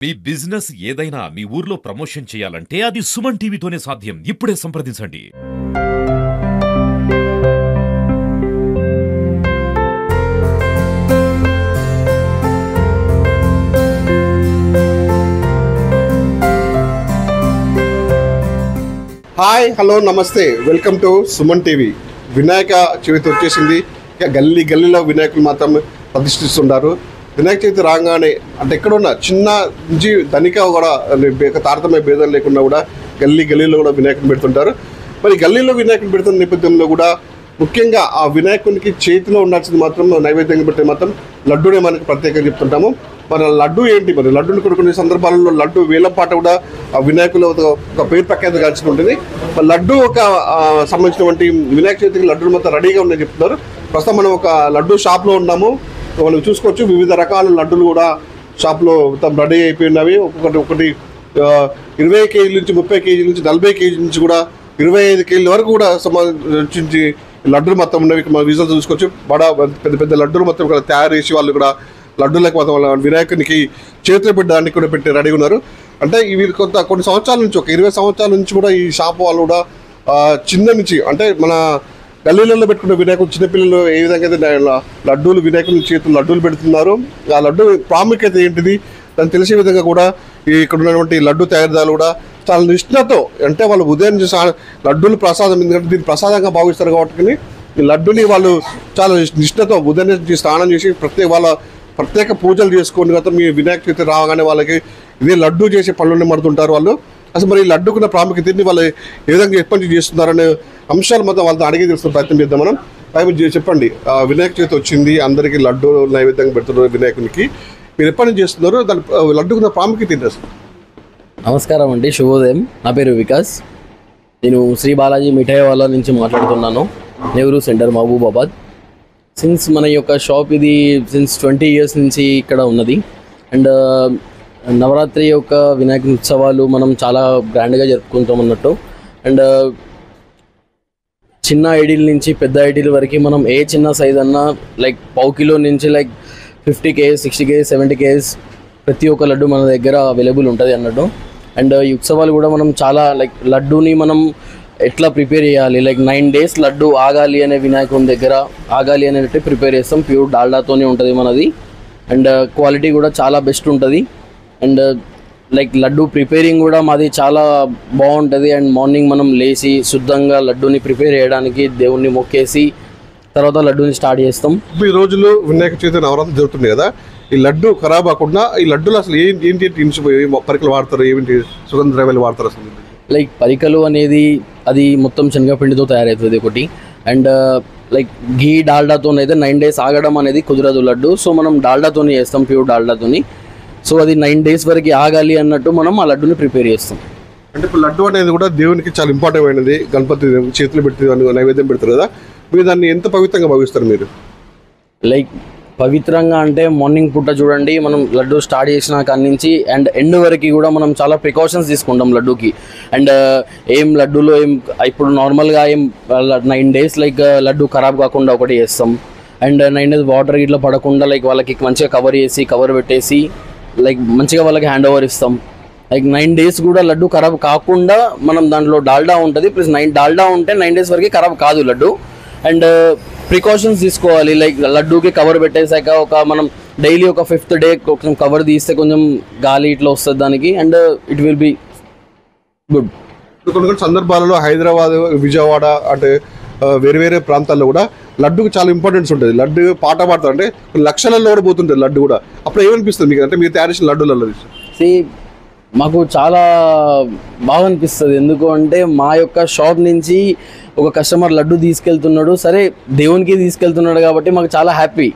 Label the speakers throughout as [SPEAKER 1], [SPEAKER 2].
[SPEAKER 1] మీ business ఏదైనా మీ ఊర్లో promotion చేయాలంటే అది సుమన్ టీవీతోనే సాధ్యం. ఇప్పుడే సంప్రదించండి.
[SPEAKER 2] హాయ్, హలో, నమస్తే, welcome to Suman TV. Vinayaka Chavithi వచ్చేసింది. ఇక గల్లీలో వినాయకులు మాత్రం ప్రతిష్ఠిస్తుంటారు. వినాయక చవితి రాగానే అంటే ఎక్కడున్నా చిన్న నుంచి ధనిక కూడా తారతమ్య భేదం లేకుండా కూడా గల్లీలో కూడా వినాయకుని పెడుతుంటారు. మరి గల్లీలో వినాయకుని పెడుతున్న నేపథ్యంలో కూడా ముఖ్యంగా ఆ వినాయకునికి చేతిలో ఉండాల్సింది మాత్రం నైవేద్యంగా పెట్టే మాత్రం లడ్డూనే మనకి ప్రత్యేకంగా చెప్తుంటాము. మరి లడ్డు ఏంటి? మరి లడ్డూని కొన్ని సందర్భాలలో లడ్డు వేలంపాట కూడా ఆ వినాయకులు ఒక పేరు ప్రఖ్యాతి గాల్చి ఉంటుంది. మరి లడ్డు ఒక సంబంధించినటువంటి వినాయక చవితికి లడ్డూలు మొత్తం రెడీగా ఉన్నాయని చెప్తున్నారు. ప్రస్తుతం మనం ఒక లడ్డు షాప్లో ఉన్నాము. మనం చూసుకోవచ్చు, వివిధ రకాల లడ్డూలు కూడా షాప్లో మొత్తం రెడీ అయిపోయినవి. ఒకటి 20 కేజీల నుంచి 30 కేజీల నుంచి 40 కేజీల నుంచి కూడా 25 కేజీల వరకు కూడా సంబంధించి లడ్డూలు మొత్తం ఉన్నవి. మనం విజువల్స్ చూసుకోవచ్చు. పెద్ద పెద్ద లడ్డూలు మొత్తం ఇక్కడ తయారు చేసి వాళ్ళు కూడా లడ్డూలకు మొత్తం వినాయకునికి చేతులు పెట్టడానికి కూడా పెట్టి రెడీ ఉన్నారు. అంటే ఇవి కొన్ని సంవత్సరాల నుంచి, ఒక 20 సంవత్సరాల నుంచి కూడా ఈ షాప్ వాళ్ళు కూడా చిన్న నుంచి అంటే మన గల్లీలలో పెట్టుకున్న వినాయకులు, చిన్నపిల్లలు ఏ విధంగా అయితే లడ్డూలు వినాయకుల చేతులు లడ్డూలు పెడుతున్నారు. ఆ లడ్డు ప్రాముఖ్యత ఏంటిది దాన్ని తెలిసే విధంగా కూడా ఇక్కడ ఉన్నటువంటి లడ్డు తయారీదారులు కూడా చాలా నిష్ఠతో, అంటే వాళ్ళు ఉదయం లడ్డూలు ప్రసాదం, ఎందుకంటే దీన్ని ప్రసాదంగా భావిస్తారు కాబట్టి ఈ లడ్డుని వాళ్ళు చాలా నిష్ఠతో ఉదయం నుంచి స్నానం చేసి ప్రత్యేక పూజలు చేసుకొని గత మీ వినాయక చవితి రాగానే వాళ్ళకి ఇదే లడ్డు చేసే పనులను మడుతుంటారు వాళ్ళు. అసలు మరి ఈ లడ్డుకున్న ప్రాముఖ్యతని వాళ్ళు ఏ విధంగా ఎప్పటి నుంచి చేస్తున్నారనే అంశాలు మొత్తం వాళ్ళతో అడిగి తెలుస్తున్న ప్రయత్నం చేద్దాం మనం. చెప్పండి, వినాయక చవితి వచ్చింది, అందరికీ లడ్డు నైవేద్యంగా పెడుతున్నారు వినాయకునికి. మీరు ఎప్పటి నుంచి చేస్తున్నారు? దాని లడ్డుకున్న ప్రాముఖ్యత ఏంటి అసలు?
[SPEAKER 3] నమస్కారం అండి, శుభోదయం. నా పేరు వికాస్. నేను శ్రీ బాలాజీ మిఠాయి వాళ్ళ నుంచి మాట్లాడుతున్నాను, నెహ్రూ సెంటర్, మహబూబాబాద్. సిన్స్ మన యొక్క షాప్ ఇది సిన్స్ 20 ఇయర్స్ నుంచి ఇక్కడ ఉన్నది. అండ్ నవరాత్రి యొక్క వినాయక ఉత్సవాలు మనం చాలా గ్రాండ్గా జరుపుకుంటాం అన్నట్టు. అండ్ చిన్న ఐడీల నుంచి పెద్ద ఐడీల వరకు మనం ఏ చిన్న సైజ్ అన్నా లైక్ 1/2 కిలో నుంచి లైక్ 50 kg 60 kg 70 kg ప్రతి ఒక్క లడ్డు మన దగ్గర అవైలబుల్ ఉంటుంది అన్నట్టు. అండ్ ఈ ఉత్సవాలు కూడా మనం చాలా లైక్ లడ్డూని మనం ఎట్లా ప్రిపేర్ చేయాలి, లైక్ 9 days లడ్డు ఆగాలి అనే వినాయకుని దగ్గర ఆగాలి అనేటి ప్రిపేర్ చేస్తాం. ప్యూర్ డాల్డాతోనే ఉంటుంది మనది. అండ్ క్వాలిటీ కూడా చాలా బెస్ట్ ఉంటుంది. అండ్ లైక్ లడ్డు ప్రిపేరింగ్ కూడా మాది చాలా బాగుంటుంది. అండ్ మార్నింగ్ మనం లేచి శుద్ధంగా లడ్డూని ప్రిపేర్ చేయడానికి దేవుణ్ణి మొక్కేసి తర్వాత లడ్డూని స్టార్ట్ చేస్తాం.
[SPEAKER 2] ఈ రోజులు వినాయక చవితి నవరాత్రి జరుగుతుంది కదా, ఈ లడ్డు ఖరాబ్ అవ్వకుండా ఈ లడ్డూలు అసలు ఏంటి పరికలు వాడతారు, ఏమిటి సుగంధ ద్రవ్యాలు వాడతారు అసలు?
[SPEAKER 3] లైక్ పరికలు అనేది అది మొత్తం శనగపిండితో తయారవుతుంది ఒకటి. అండ్ లైక్ ఘీ డాల్డాతోనైతే 9 days ఆగడం అనేది కుదరదు లడ్డు. సో మనం డాల్డాతోనే చేస్తాం, ప్యూర్ డాల్డాతోని. సో అది 9 days వరకు ఆగాలి అన్నట్టు మనం ఆ లడ్డుని ప్రిపేర్ చేస్తాం.
[SPEAKER 2] అంటే ఇప్పుడు లడ్డు అనేది కూడా దేవునికి చాలా ఇంపార్టెంట్ అయినది. గణపతి చేతులు పెట్టి నైవేద్యం పెడతారు కదా, మీరు దాన్ని ఎంత పవిత్రంగా భావిస్తారు మీరు?
[SPEAKER 3] లైక్ పవిత్రంగా అంటే మార్నింగ్ పూట చూడండి, మనం లడ్డు స్టార్ట్ చేసిన కాడి నుంచి అండ్ ఎండ్ వరకు కూడా మనం చాలా ప్రికాషన్స్ తీసుకుంటాం లడ్డూకి. అండ్ ఏం లడ్డూలో ఇప్పుడు నార్మల్గా 9 days లైక్ లడ్డు ఖరాబ్ కాకుండా ఒకటి చేస్తాం. అండ్ 9 days వాటర్ ఇట్లా పడకుండా లైక్ వాళ్ళకి మంచిగా కవర్ పెట్టేసి లైక్ మంచిగా వాళ్ళకి హ్యాండ్ ఓవర్ ఇస్తాం. లైక్ 9 days కూడా లడ్డు ఖరాబ్ కాకుండా మనం దాంట్లో డాల్డా ఉంటుంది, ప్లస్ డాల్డా ఉంటే 9 days వరకు ఖరాబ్ కాదు లడ్డు. అండ్ ప్రికాషన్స్ తీసుకోవాలి, లైక్ లడ్డూకి కవర్ పెట్టేశాక మనం డైలీ ఒక 5th day కొంచెం కవర్ తీస్తే కొంచెం గాలి ఇట్లా వస్తుంది దానికి. And it will be good.
[SPEAKER 2] కొన్ని సందర్భాలలో హైదరాబాద్, విజయవాడ అంటే వేరే ప్రాంతాల్లో కూడా లడ్డుకు చాలా ఇంపార్టెన్స్ ఉంటుంది. లడ్డు పాట పాడతారు అంటే లక్షలలో కూడా పోతుంటుంది లడ్డు కూడా. అప్పుడు ఏమనిపిస్తుంది మీకు, అంటే మీరు తయారు చేసిన లడ్డూలలో?
[SPEAKER 3] మాకు చాలా బాగా అనిపిస్తుంది. ఎందుకు అంటే మా యొక్క షాప్ నుంచి ఒక కస్టమర్ లడ్డు తీసుకెళ్తున్నాడు, సరే దేవునికి తీసుకెళ్తున్నాడు కాబట్టి మాకు చాలా హ్యాపీ.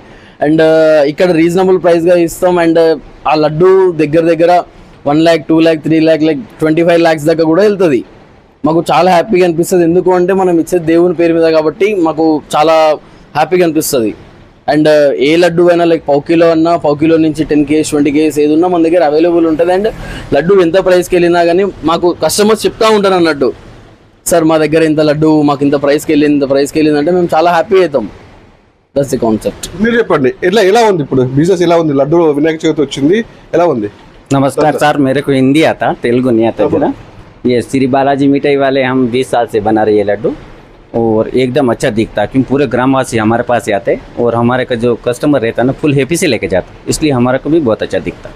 [SPEAKER 3] అండ్ ఇక్కడ రీజనబుల్ ప్రైస్గా ఇస్తాం. అండ్ ఆ లడ్డు దగ్గర 1 lakh 2 lakh 3 lakh like 25 lakhs దాకా కూడా వెళ్తుంది. మాకు చాలా హ్యాపీగా అనిపిస్తుంది. ఎందుకు అంటే మనం ఇచ్చే దేవుని పేరు మీద కాబట్టి మాకు చాలా హ్యాపీగా అనిపిస్తుంది. అండ్ ఏ లడ్డు అయినా లైక్ 1/2 కిలో అన్నా 1/2 కిలో నుంచి 10 kg 20 kg ఏది ఉన్నా మన దగ్గర అవైలబుల్ ఉంటుంది. అండ్ లడ్డు ఎంత ప్రైస్కి వెళ్ళినా కానీ మాకు కస్టమర్స్ చెప్తా ఉంటారు అన్నట్టు, సార్ మా దగ్గర ఇంత లడ్డు మాకు ఇంత ప్రైస్కి వెళ్ళింది అంటే మేము చాలా హ్యాపీ అవుతాం. That's the concept.
[SPEAKER 2] మీరు చెప్పండి, ఎలా ఉంది ఇప్పుడు బిజినెస్? ఎలా ఉంది? లడ్డు వినాయక చవితి వచ్చింది, ఎలా ఉంది?
[SPEAKER 4] नमस्कार सर, मेरे को हिंदी आता, तेलुगु नहीं आता जरा। ये श्री बालाजी मिठाई वाले हम 20 साल से बना रहे ये लड्डू, और एकदम अच्छा दिखता है, क्योंकि पूरे ग्रामवासी हमारे पास ही आते, और हमारे का जो कस्टमर रहता है ना फुल हैप्पी से लेके जाता, इसलिए हमारे को भी बहुत अच्छा दिखता।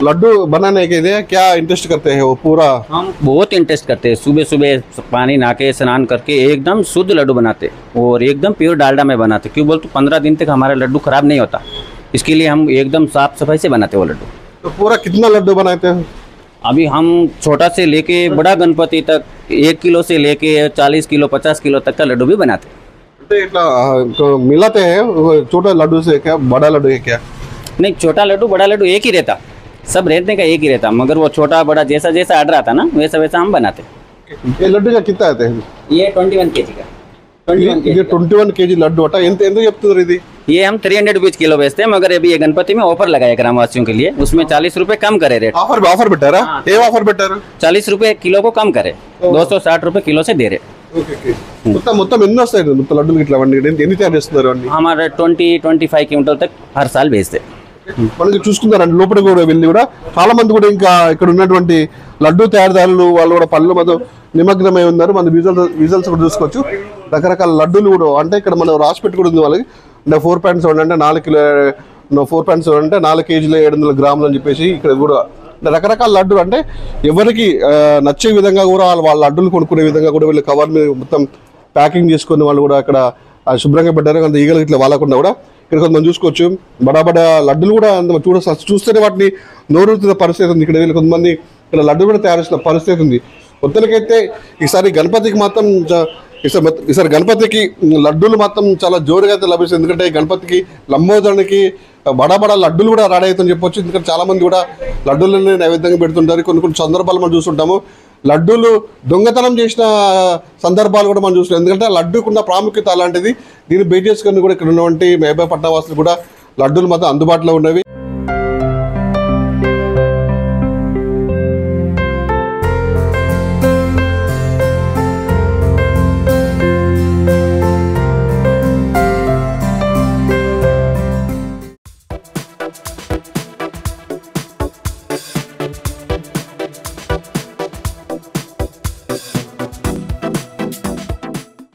[SPEAKER 2] लड्डू बनाने के लिए क्या इंटरेस्ट करते हैं वो पूरा?
[SPEAKER 4] हम बहुत इंटरेस्ट करते हैं, सुबह सुबह पानी नहा के स्नान करके एकदम शुद्ध लड्डू बनाते, और एकदम प्योर डालडा में बनाते। क्यों बोल तो 15 दिन तक हमारा लड्डू खराब नहीं होता, इसके लिए हम एकदम साफ सफाई से बनाते वो लड्डू।
[SPEAKER 2] तो पूरा कितना लड्डू बनाते हैं?
[SPEAKER 4] अभी हम छोटा से लेके बड़ा गणपति तक 1 किलो से लेके 40 किलो 50 किलो तक का लड्डू भी बनाते।
[SPEAKER 2] అంటే ఇట్లా మిలాతే हैं छोटा लड्डू से क्या बड़ा लड्डू है क्या?
[SPEAKER 4] नहीं, छोटा लड्डू बड़ा लड्डू एक ही रहता, सब रहने का एक ही रहता, मगर वो छोटा बड़ा जैसा जैसा ऑर्डर आता ना वैसा वैसा हम बनाते।
[SPEAKER 2] ये लड्डू का कितना आते हैं?
[SPEAKER 4] ये 21 kg का, 21
[SPEAKER 2] ఇది
[SPEAKER 4] kg का।
[SPEAKER 2] 21 కేజీ లడ్డు అట ఎంత ఎందుకు చెప్తున్నారు ఇది?
[SPEAKER 4] ये हम 300 रुपीज किलो बेचते हैं, मगर अभी ये गणपति में ऑफर लगाया ग्रामवासियों के लिए, उसमें 40 रुपए कम करे रेट,
[SPEAKER 2] ఆఫర్ పెట్టారా? ఏం ఆఫర్ పెట్టారు?
[SPEAKER 4] 40 रुपए किलो को कम करे, 260 रुपए किलो से दे रहे।
[SPEAKER 2] ఓకే మొత్తం ఎన్ని వస్తాయి మొత్తం లడ్డూలు ఇట్లా అన్ని ఎన్ని తయారు చేస్తున్నారు అన్ని?
[SPEAKER 4] हमारे 20-25 क्विंटल तक हर साल बेचते।
[SPEAKER 2] మనకి చూసుకున్నారండి లోపలికి కూడా వెళ్ళి కూడా చాలా మంది కూడా ఇంకా ఇక్కడ ఉన్నటువంటి లడ్డూ తయారీదారులు వాళ్ళు కూడా పనులు మొత్తం నిమగ్నమై ఉన్నారు. మన విజువల్స్ కూడా చూసుకోవచ్చు. రకరకాల లడ్డూలు కూడా అంటే ఇక్కడ మనం రాసి పెట్టి కూడా ఉంది వాళ్ళకి. అంటే 4.7 అంటే 4 కిలో 4.7 అంటే 4 కేజీల 700 గ్రాములు అని చెప్పేసి ఇక్కడ కూడా రకరకాల లడ్డూలు అంటే ఎవరికి నచ్చే విధంగా కూడా వాళ్ళ లడ్డూలు కొనుక్కునే విధంగా కూడా వీళ్ళు కవర్ మీద మొత్తం ప్యాకింగ్ చేసుకుని వాళ్ళు కూడా అక్కడ శుభ్రంగా పెట్టారు. అంత ఈగలు ఇట్లా వాళ్ళకుండా కూడా ఇక్కడ కొంతమంది చూసుకోవచ్చు. బడా లడ్డూలు కూడా చూస్తేనే వాటిని నోరుతున్న పరిస్థితి ఉంది. ఇక్కడ వీళ్ళు కొంతమంది ఇక్కడ లడ్డు కూడా తయారు చేసిన పరిస్థితి ఉంది. మొత్తానికైతే ఈసారి గణపతికి మాత్రం ఈసారి గణపతికి లడ్డూలు మాత్రం చాలా జోరుగా అయితే లభిస్తుంది. ఎందుకంటే గణపతికి లంబోదరానికి బడా లడ్డూలు కూడా రెడీ అవుతుందని చెప్పొచ్చు. ఎందుకంటే చాలా మంది కూడా లడ్డూలని నైవేద్యంగా పెడుతుంటారు. కొన్ని సందర్భాలు మనం చూస్తుంటాము. లడ్డూలు దొంగతనం చేసిన సందర్భాలు కూడా మనం చూస్తున్నాం. ఎందుకంటే లడ్డూకున్న ప్రాముఖ్యత అలాంటిది. దీన్ని బేస్ చేసుకొని కూడా ఇక్కడ ఉన్నటువంటి మేబా పట్టణవాసులు కూడా లడ్డూలు మాత్రం అందుబాటులో ఉన్నవి.